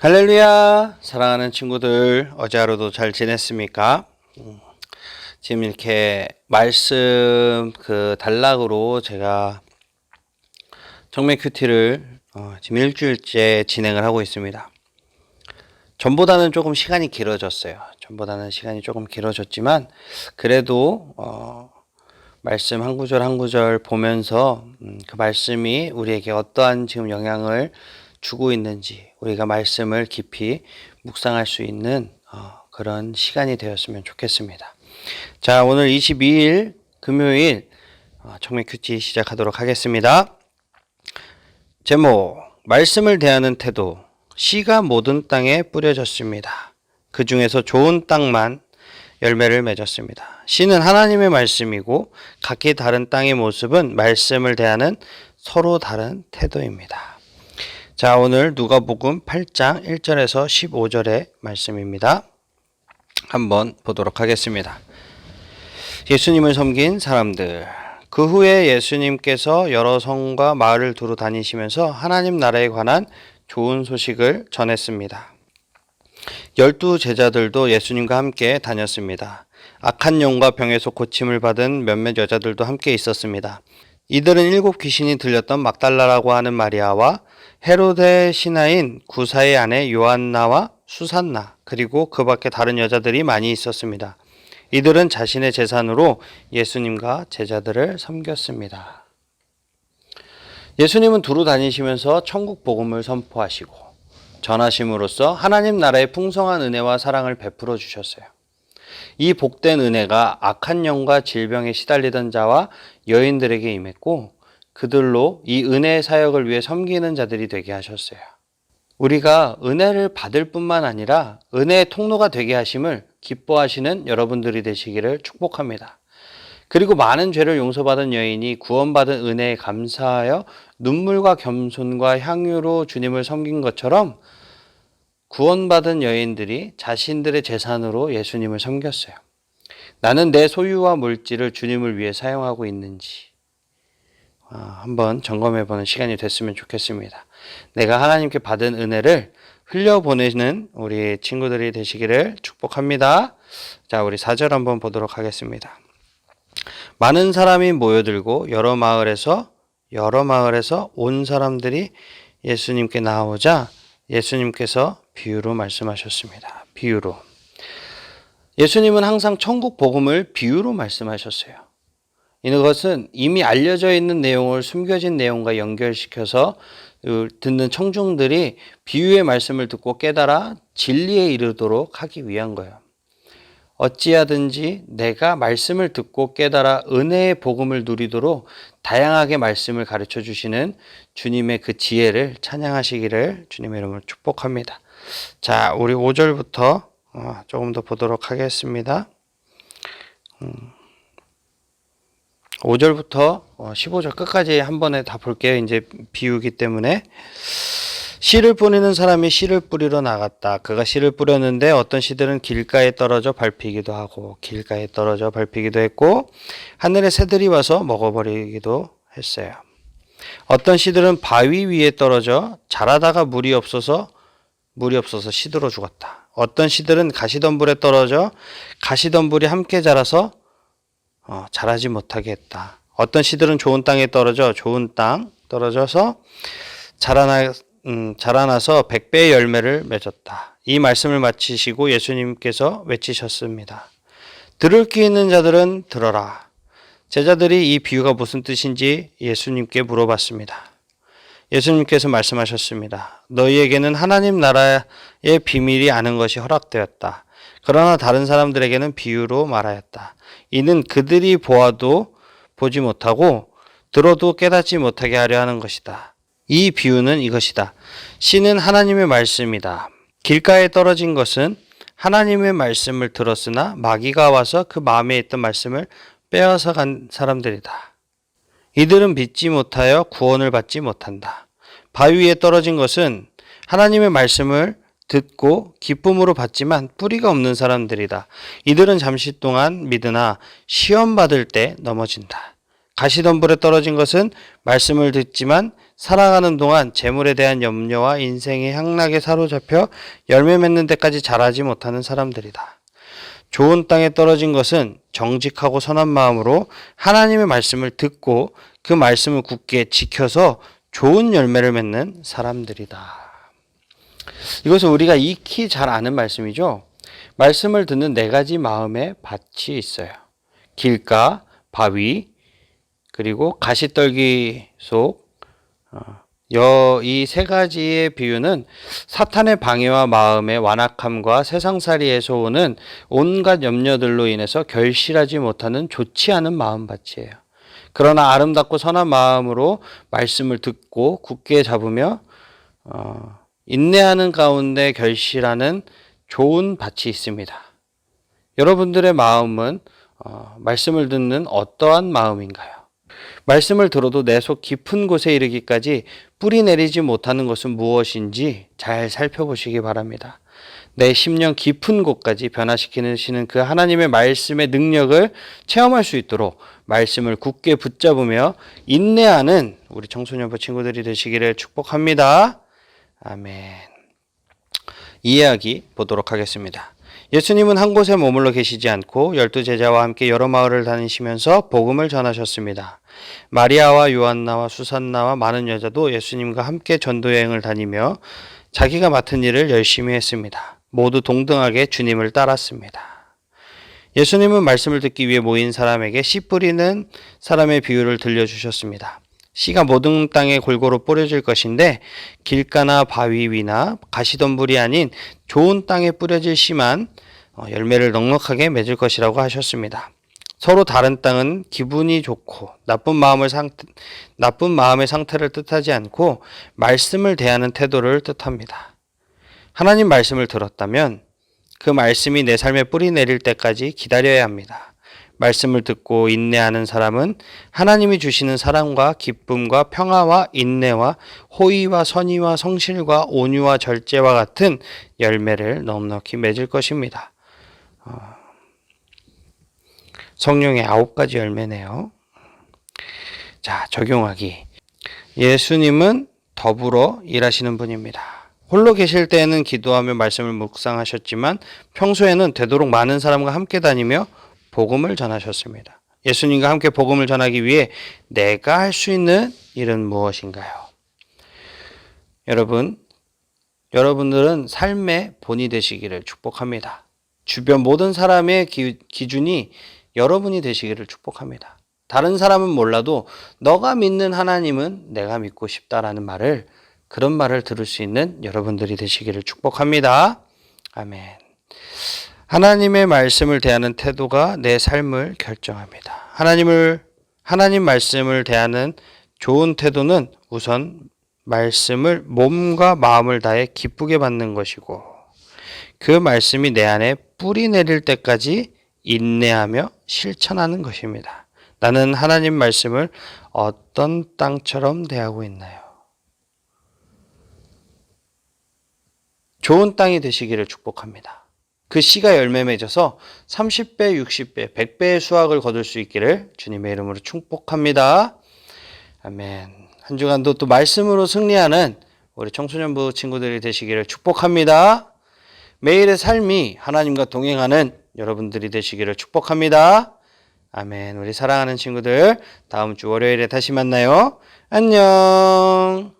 할렐루야! 사랑하는 친구들, 어제 하루도 잘 지냈습니까? 지금 이렇게 말씀 단락으로 제가 정맥 큐티를 지금 일주일째 진행을 하고 있습니다. 전보다는 조금 시간이 길어졌어요. 전보다는 시간이 조금 길어졌지만 그래도 말씀 한 구절 한 구절 보면서 그 말씀이 우리에게 어떠한 지금 영향을 주고 있는지 우리가 말씀을 깊이 묵상할 수 있는 그런 시간이 되었으면 좋겠습니다. 자, 오늘 22일 금요일 청맥 큐티 시작하도록 하겠습니다. 제목, 말씀을 대하는 태도. 씨가 모든 땅에 뿌려졌습니다. 그 중에서 좋은 땅만 열매를 맺었습니다. 씨는 하나님의 말씀이고 각기 다른 땅의 모습은 말씀을 대하는 서로 다른 태도입니다. 자, 오늘 누가복음 8장 1절에서 15절의 말씀입니다. 한번 보도록 하겠습니다. 예수님을 섬긴 사람들. 그 후에 예수님께서 여러 성과 마을을 두루 다니시면서 하나님 나라에 관한 좋은 소식을 전했습니다. 12 제자들도 예수님과 함께 다녔습니다. 악한 영과 병에서 고침을 받은 몇몇 여자들도 함께 있었습니다. 이들은 7 귀신이 들렸던 막달라라고 하는 마리아와 헤로데 신하인 구사의 아내 요한나와 수산나, 그리고 그 밖에 다른 여자들이 많이 있었습니다. 이들은 자신의 재산으로 예수님과 제자들을 섬겼습니다. 예수님은 두루 다니시면서 천국 복음을 선포하시고 전하심으로써 하나님 나라의 풍성한 은혜와 사랑을 베풀어 주셨어요. 이 복된 은혜가 악한 영과 질병에 시달리던 자와 여인들에게 임했고 그들로 이 은혜의 사역을 위해 섬기는 자들이 되게 하셨어요. 우리가 은혜를 받을 뿐만 아니라 은혜의 통로가 되게 하심을 기뻐하시는 여러분들이 되시기를 축복합니다. 그리고 많은 죄를 용서받은 여인이 구원받은 은혜에 감사하여 눈물과 겸손과 향유로 주님을 섬긴 것처럼 구원받은 여인들이 자신들의 재산으로 예수님을 섬겼어요. 나는 내 소유와 물질을 주님을 위해 사용하고 있는지 한번 점검해보는 시간이 됐으면 좋겠습니다. 내가 하나님께 받은 은혜를 흘려보내는 우리 친구들이 되시기를 축복합니다. 자, 우리 4절 한번 보도록 하겠습니다. 많은 사람이 모여들고 여러 마을에서 온 사람들이 예수님께 나오자 예수님께서 비유로 말씀하셨습니다. 비유로. 예수님은 항상 천국 복음을 비유로 말씀하셨어요. 이것은 이미 알려져 있는 내용을 숨겨진 내용과 연결시켜서 듣는 청중들이 비유의 말씀을 듣고 깨달아 진리에 이르도록 하기 위한 거예요. 어찌하든지 내가 말씀을 듣고 깨달아 은혜의 복음을 누리도록 다양하게 말씀을 가르쳐 주시는 주님의 그 지혜를 찬양하시기를 주님의 이름으로 축복합니다. 자, 우리 5절부터 조금 더 보도록 하겠습니다. 5절부터 15절 끝까지 한 번에 다 볼게요. 이제 비유기 때문에. 씨를 뿌리는 사람이 씨를 뿌리러 나갔다. 그가 씨를 뿌렸는데 어떤 씨들은 길가에 떨어져 밟히기도 하고 길가에 떨어져 밟히기도 했고 하늘의 새들이 와서 먹어버리기도 했어요. 어떤 씨들은 바위 위에 떨어져 자라다가 물이 없어서 시들어 죽었다. 어떤 씨들은 가시덤불에 떨어져 가시덤불이 함께 자라서 자라지 못하게 했다. 어떤 씨들은 좋은 땅에 떨어져서 자라나서 100배의 열매를 맺었다. 이 말씀을 마치시고 예수님께서 외치셨습니다. 들을 귀 있는 자들은 들어라. 제자들이 이 비유가 무슨 뜻인지 예수님께 물어봤습니다. 예수님께서 말씀하셨습니다. 너희에게는 하나님 나라의 비밀이 아는 것이 허락되었다. 그러나 다른 사람들에게는 비유로 말하였다. 이는 그들이 보아도 보지 못하고 들어도 깨닫지 못하게 하려 하는 것이다. 이 비유는 이것이다. 씨는 하나님의 말씀이다. 길가에 떨어진 것은 하나님의 말씀을 들었으나 마귀가 와서 그 마음에 있던 말씀을 빼앗아 간 사람들이다. 이들은 믿지 못하여 구원을 받지 못한다. 바위 위에 떨어진 것은 하나님의 말씀을 듣고 기쁨으로 받지만 뿌리가 없는 사람들이다. 이들은 잠시 동안 믿으나 시험 받을 때 넘어진다. 가시덤불에 떨어진 것은 말씀을 듣지만 살아가는 동안 재물에 대한 염려와 인생의 향락에 사로잡혀 열매 맺는 데까지 자라지 못하는 사람들이다. 좋은 땅에 떨어진 것은 정직하고 선한 마음으로 하나님의 말씀을 듣고 그 말씀을 굳게 지켜서 좋은 열매를 맺는 사람들이다. 이것은 우리가 익히 잘 아는 말씀이죠. 말씀을 듣는 네 가지 마음의 밭이 있어요. 길가, 바위, 그리고 가시떨기 속. 이 세 가지의 비유는 사탄의 방해와 마음의 완악함과 세상살이에서 오는 온갖 염려들로 인해서 결실하지 못하는 좋지 않은 마음밭이에요. 그러나 아름답고 선한 마음으로 말씀을 듣고 굳게 잡으며 인내하는 가운데 결실하는 좋은 밭이 있습니다. 여러분들의 마음은 말씀을 듣는 어떠한 마음인가요? 말씀을 들어도 내 속 깊은 곳에 이르기까지 뿌리 내리지 못하는 것은 무엇인지 잘 살펴보시기 바랍니다. 내 심령 깊은 곳까지 변화시키시는 그 하나님의 말씀의 능력을 체험할 수 있도록 말씀을 굳게 붙잡으며 인내하는 우리 청소년부 친구들이 되시기를 축복합니다. 아멘. 이야기 보도록 하겠습니다. 예수님은 한 곳에 머물러 계시지 않고 12제자와 함께 여러 마을을 다니시면서 복음을 전하셨습니다. 마리아와 요한나와 수산나와 많은 여자도 예수님과 함께 전도여행을 다니며 자기가 맡은 일을 열심히 했습니다. 모두 동등하게 주님을 따랐습니다. 예수님은 말씀을 듣기 위해 모인 사람에게 씨 뿌리는 사람의 비유를 들려주셨습니다. 씨가 모든 땅에 골고루 뿌려질 것인데 길가나 바위 위나 가시덤불이 아닌 좋은 땅에 뿌려질 씨만 열매를 넉넉하게 맺을 것이라고 하셨습니다. 서로 다른 땅은 기분이 좋고 나쁜 마음의 상태를 뜻하지 않고 말씀을 대하는 태도를 뜻합니다. 하나님 말씀을 들었다면 그 말씀이 내 삶에 뿌리 내릴 때까지 기다려야 합니다. 말씀을 듣고 인내하는 사람은 하나님이 주시는 사랑과 기쁨과 평화와 인내와 호의와 선의와 성실과 온유와 절제와 같은 열매를 넉넉히 맺을 것입니다. 성령의 9가지 열매네요. 자, 적용하기. 예수님은 더불어 일하시는 분입니다. 홀로 계실 때에는 기도하며 말씀을 묵상하셨지만 평소에는 되도록 많은 사람과 함께 다니며 복음을 전하셨습니다. 예수님과 함께 복음을 전하기 위해 내가 할 수 있는 일은 무엇인가요? 여러분들은 삶의 본이 되시기를 축복합니다. 주변 모든 사람의 기준이 여러분이 되시기를 축복합니다. 다른 사람은 몰라도 너가 믿는 하나님은 내가 믿고 싶다라는 그런 말을 들을 수 있는 여러분들이 되시기를 축복합니다. 아멘. 하나님의 말씀을 대하는 태도가 내 삶을 결정합니다. 하나님 말씀을 대하는 좋은 태도는 우선 말씀을 몸과 마음을 다해 기쁘게 받는 것이고 그 말씀이 내 안에 뿌리 내릴 때까지 인내하며 실천하는 것입니다. 나는 하나님 말씀을 어떤 땅처럼 대하고 있나요? 좋은 땅이 되시기를 축복합니다. 그 씨가 열매 맺어서 30배, 60배, 100배의 수확을 거둘 수 있기를 주님의 이름으로 축복합니다. 아멘. 한 주간도 또 말씀으로 승리하는 우리 청소년부 친구들이 되시기를 축복합니다. 매일의 삶이 하나님과 동행하는 여러분들이 되시기를 축복합니다. 아멘. 우리 사랑하는 친구들, 다음 주 월요일에 다시 만나요. 안녕.